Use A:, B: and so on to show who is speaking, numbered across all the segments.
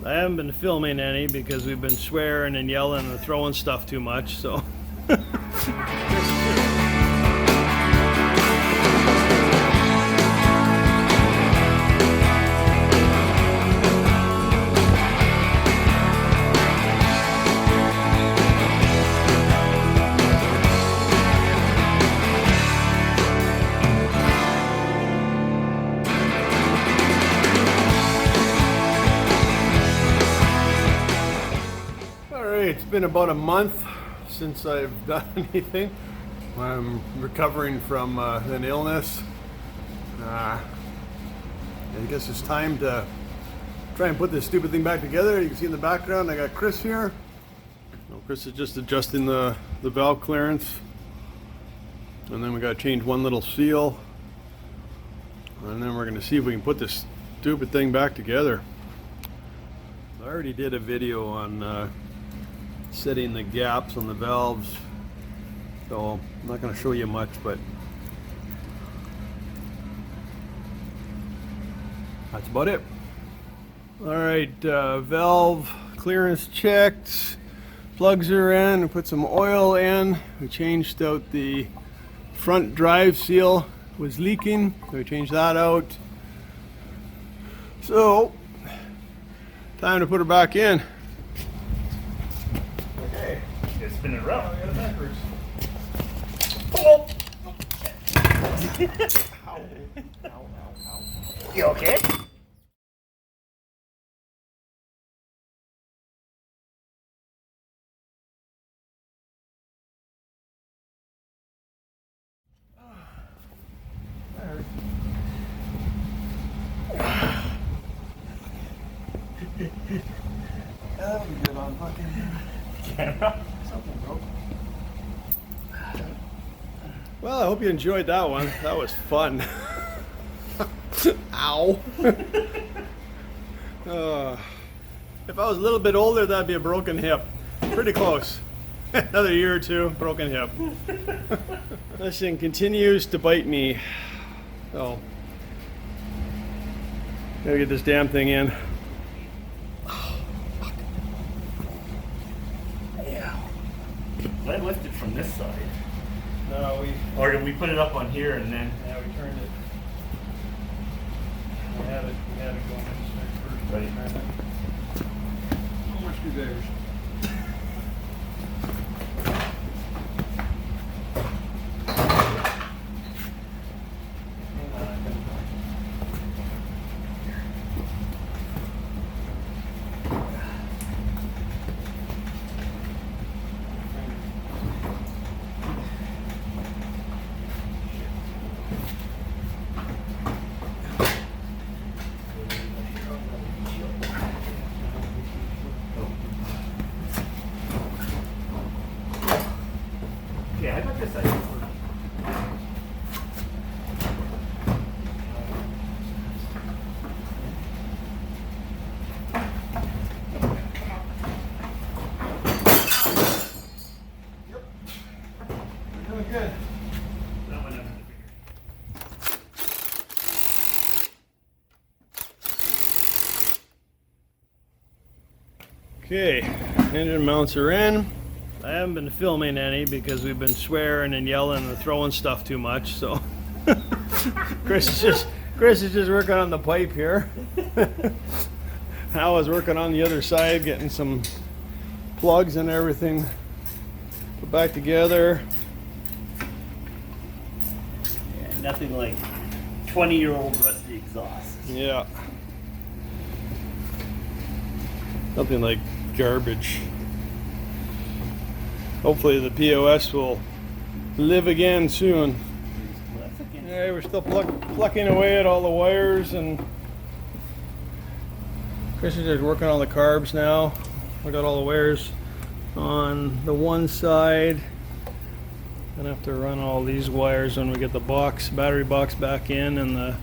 A: I haven't been filming any because we've been swearing and yelling and throwing stuff too much, so. It's been about a month since I've done anything. I'm recovering from an illness. I guess it's time to try and put this stupid thing back together. You can see in the background I got Chris here. Chris is just adjusting the valve clearance. And then we got to change one little seal. And then we're going to see if we can put this stupid thing back together. I already did a video on setting the gaps on the valves, so I'm not going to show you much, but that's about it. Alright, valve clearance checked, plugs are in, we put some oil in, we changed out the front drive seal, was leaking, so we changed that out. So, time to put her back in.
B: Spin it around.
A: Oh.
B: Ow. You okay?
A: That'll be good on fucking
B: Camera.
A: something broke. Well, I hope you enjoyed that one. That was fun. Ow. If I was a little bit older, that'd be a broken hip. Pretty close. Another year or two, broken hip. This thing continues to bite me. So, gotta get this damn thing in.
B: I lifted from this side.
A: No,
B: Or did we put it up on here and then?
A: yeah, we turned it. We had it going in first.
B: Right.
A: How much screwdrivers?
B: Yeah, I got this side.
A: Doing good.
B: That one under the bigger.
A: Okay, engine mounts are in. I haven't been filming any because we've been swearing and yelling and throwing stuff too much, so Chris is just working on the pipe here. I was working on the other side, getting some plugs and everything put back together.
B: Yeah, nothing like 20-year-old rusty exhaust.
A: Yeah. Nothing like garbage. Hopefully the POS will live again soon.
B: Well, that's again.
A: Yeah, we're still plucking away at all the wires, and Chris is just working on the carbs now. I got all the wires on the one side. Gonna have to run all these wires when we get the battery box back in, and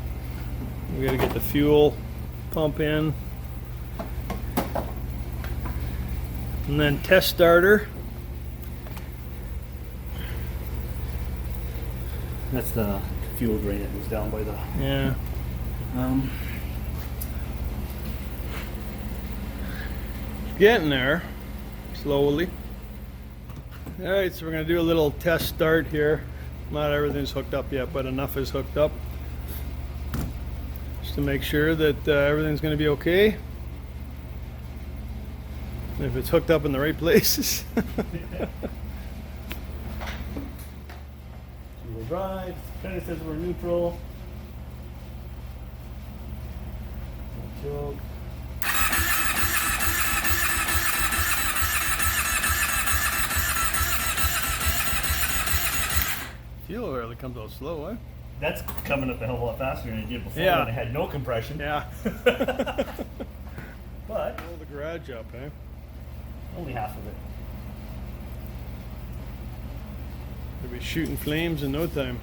A: we gotta get the fuel pump in. And then test starter.
B: That's the fuel drain that goes down by the.
A: Yeah. Getting there, slowly. All right, so we're gonna do a little test start here. Not everything's hooked up yet, but enough is hooked up. Just to make sure that everything's gonna be okay. If it's hooked up in the right places.
B: Two-wheel drive, kind of says we're neutral. No choke.
A: Fuel really comes out slow, eh?
B: That's coming up a hell of a lot faster than it did before
A: Yeah.
B: when it had no compression.
A: Yeah.
B: But
A: Pull the garage up, eh?
B: only half of it.
A: We'll be shooting flames in no time.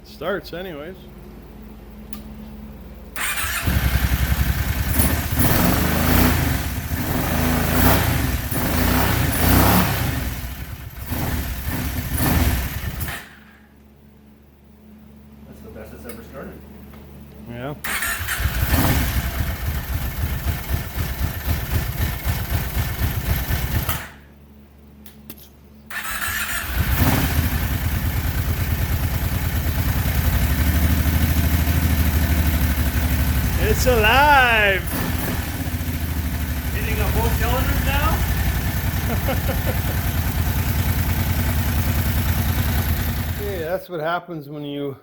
A: Starts anyways.
B: That's the best it's ever started.
A: Yeah. It's alive!
B: Hitting on both cylinders now?
A: Yeah, that's what happens when you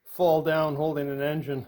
A: fall down holding an engine.